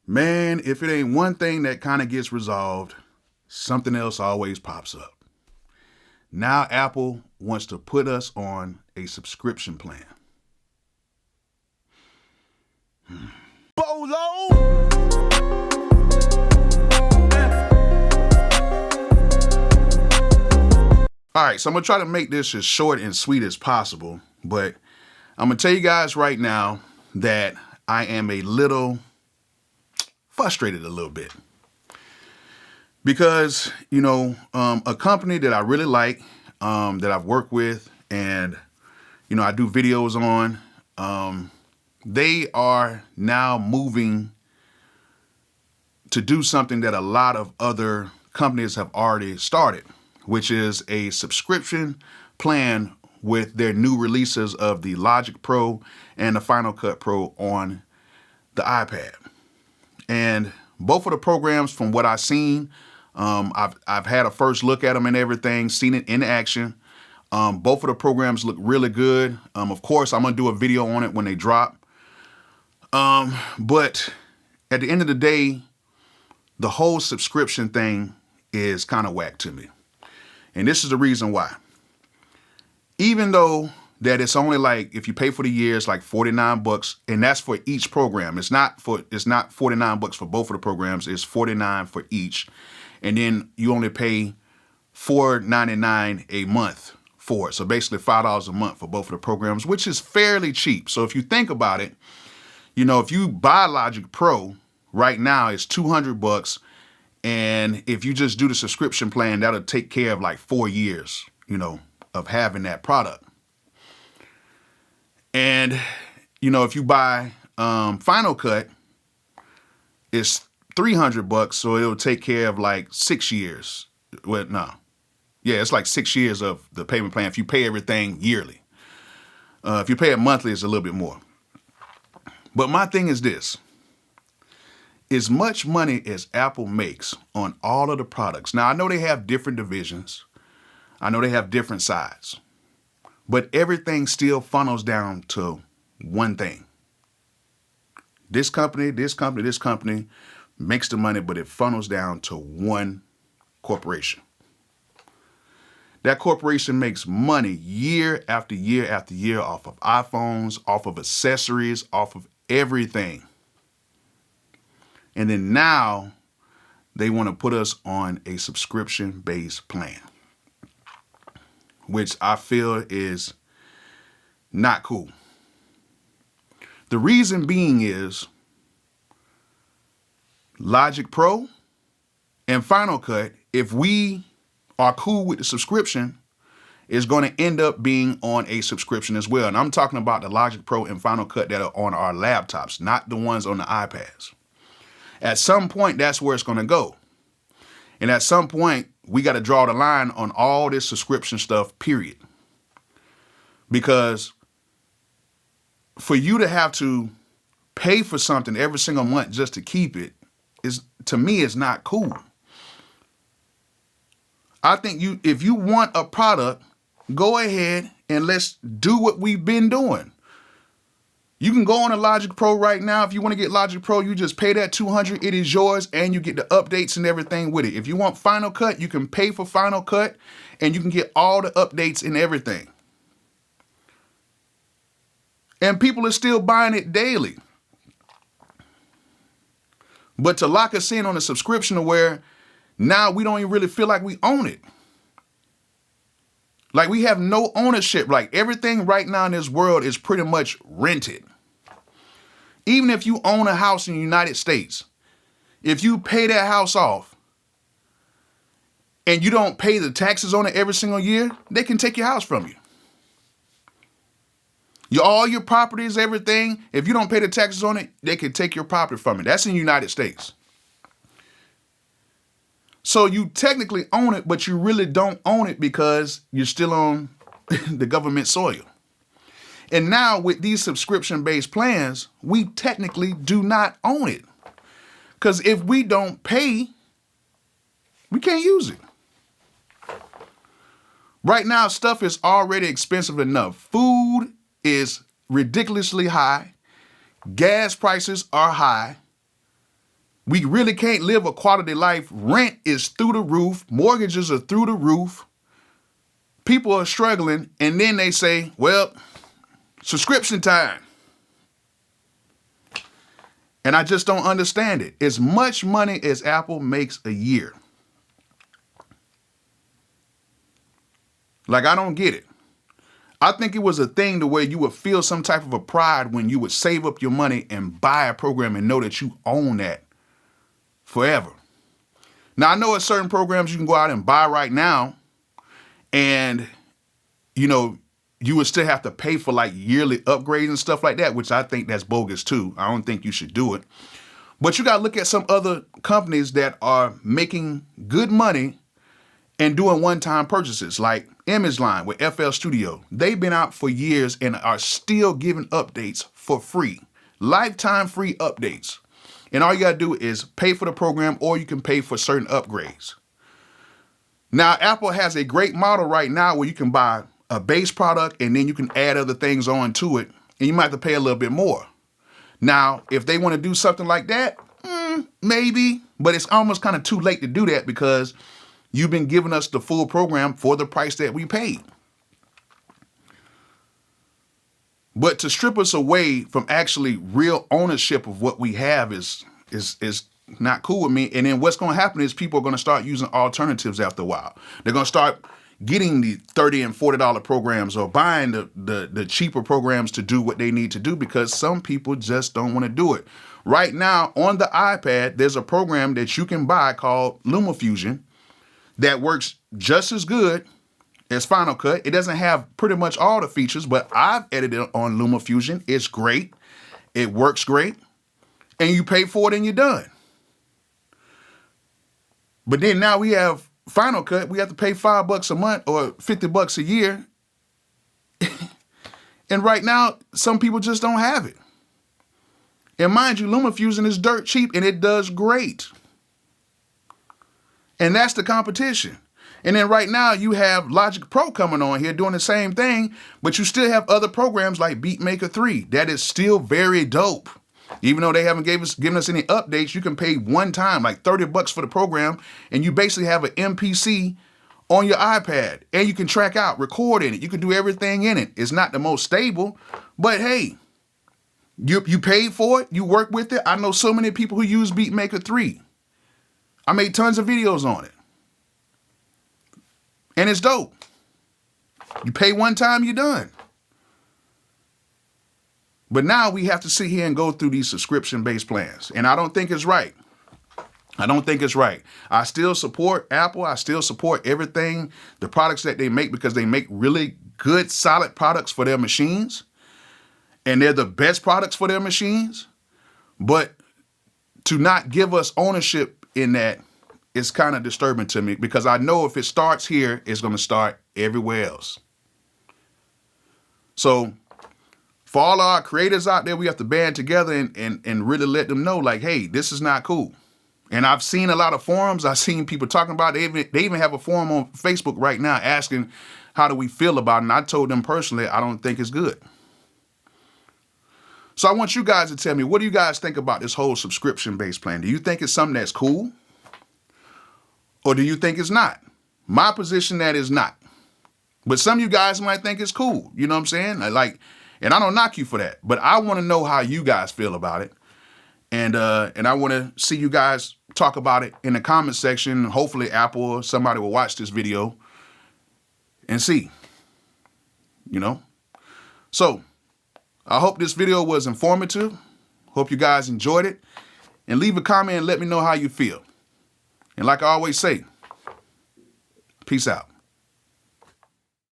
Man, if it ain't one thing that kind of gets resolved, something else always pops up. Now Apple wants to put us on a subscription plan. Bolo! All right, so I'm going to try to make this as short and sweet as possible, but I'm going to tell you guys right now that I am a little frustrated a little bit because, a company that I really like, that I've worked with and, I do videos on, they are now moving to do something that a lot of other companies have already started, which is a subscription plan with their new releases of the Logic Pro and the Final Cut Pro on the iPad. And both of the programs, from what I've seen, I've had a first look at them and everything, seen it in action. Both of the programs look really good. Of course, I'm gonna do a video on it when they drop. But at the end of the day, the whole subscription thing is kind of whack to me. And this is the reason why. Even though that it's only like, if you pay for the year, it's like $49, and that's for each program. It's not $49 for both of the programs. It's $49 for each. And then you only pay $4.99 a month for it. So basically $5 a month for both of the programs, which is fairly cheap. So if you think about it, if you buy Logic Pro right now, it's $200. And if you just do the subscription plan, that'll take care of like 4 years, of having that product. And, if you buy Final Cut, it's $300, so it'll take care of like 6 years. Well, no. Yeah, it's like 6 years of the payment plan if you pay everything yearly. If you pay it monthly, it's a little bit more. But my thing is this. As much money as Apple makes on all of the products. Now, I know they have different divisions. I know they have different sides. But everything still funnels down to one thing. This company makes the money, but it funnels down to one corporation. That corporation makes money year after year after year off of iPhones, off of accessories, off of everything. And then now they want to put us on a subscription-based plan, which I feel is not cool. The reason being is Logic Pro and Final Cut, if we are cool with the subscription, is going to end up being on a subscription as well. And I'm talking about the Logic Pro and Final Cut that are on our laptops, not the ones on the iPads. At some point, that's where it's going to go. And at some point, we got to draw the line on all this subscription stuff, period. Because for you to have to pay for something every single month just to keep it, to me, is not cool. I think if you want a product, go ahead and let's do what we've been doing. You can go on a Logic Pro right now. If you want to get Logic Pro, you just pay that $200. It is yours, and you get the updates and everything with it. If you want Final Cut, you can pay for Final Cut, and you can get all the updates and everything. And people are still buying it daily. But to lock us in on a subscription to where now we don't even really feel like we own it. Like we have no ownership. Like everything right now in this world is pretty much rented. Even if you own a house in the United States, if you pay that house off and you don't pay the taxes on it every single year, they can take your house from you. All your properties, everything, if you don't pay the taxes on it, they can take your property from you. That's in the United States. So you technically own it, but you really don't own it because you're still on the government soil. And now with these subscription-based plans, we technically do not own it. Because if we don't pay, we can't use it. Right now, stuff is already expensive enough. Food is ridiculously high. Gas prices are high. We really can't live a quality life. Rent is through the roof. Mortgages are through the roof. People are struggling. And then they say, well, subscription time. And I just don't understand it. As much money as Apple makes a year. Like, I don't get it. I think it was a thing to where you would feel some type of a pride when you would save up your money and buy a program and know that you own that forever. Now, I know at certain programs you can go out and buy right now and, you know, you would still have to pay for like yearly upgrades and stuff like that, which I think that's bogus too. I don't think you should do it. But you got to look at some other companies that are making good money and doing one-time purchases, like Image Line with FL Studio. They've been out for years and are still giving updates for free. Lifetime free updates. And all you got to do is pay for the program, or you can pay for certain upgrades. Now, Apple has a great model right now where you can buy a base product and then you can add other things on to it, and you might have to pay a little bit more. Now, if they want to do something like that, maybe, but it's almost kind of too late to do that because you've been giving us the full program for the price that we paid. But to strip us away from actually real ownership of what we have is not cool with me. And then what's going to happen is people are going to start using alternatives after a while. They're going to start getting the $30 and $40 programs or buying the cheaper programs to do what they need to do because some people just don't want to do it. Right now on the iPad, there's a program that you can buy called LumaFusion that works just as good as Final Cut. It doesn't have pretty much all the features, but I've edited on LumaFusion. It's great. It works great. And you pay for it and you're done. But then now we have Final Cut. We have to pay $5 a month or $50 a year. And right now, some people just don't have it. And mind you, LumaFusion is dirt cheap and it does great. And that's the competition. And then right now you have Logic Pro coming on here doing the same thing, but you still have other programs like Beatmaker 3 that is still very dope. Even though they haven't given us any updates, you can pay one time like $30 for the program, and you basically have an MPC on your iPad, and you can track out, record in it. You can do everything in it. It's not the most stable, but hey, you paid for it. You work with it. I know so many people who use Beatmaker 3. I made tons of videos on it. And it's dope. You pay one time, you're done. But now we have to sit here and go through these subscription-based plans. And I don't think it's right. I don't think it's right. I still support Apple. I still support everything, the products that they make, because they make really good, solid products for their machines. And they're the best products for their machines. But to not give us ownership in that is kind of disturbing to me, because I know if it starts here, it's going to start everywhere else. So for all our creators out there, we have to band together and really let them know, like, hey, this is not cool. And I've seen a lot of forums. I've seen people talking about it. They even have a forum on Facebook right now asking, how do we feel about it? And I told them personally, I don't think it's good. So I want you guys to tell me, what do you guys think about this whole subscription-based plan? Do you think it's something that's cool? Or do you think it's not? My position, that is not. But some of you guys might think it's cool. You know what I'm saying? And I don't knock you for that. But I want to know how you guys feel about it. And I want to see you guys talk about it in the comment section. Hopefully Apple or somebody will watch this video and see. You know? So I hope this video was informative. Hope you guys enjoyed it. And leave a comment and let me know how you feel. And like I always say, peace out.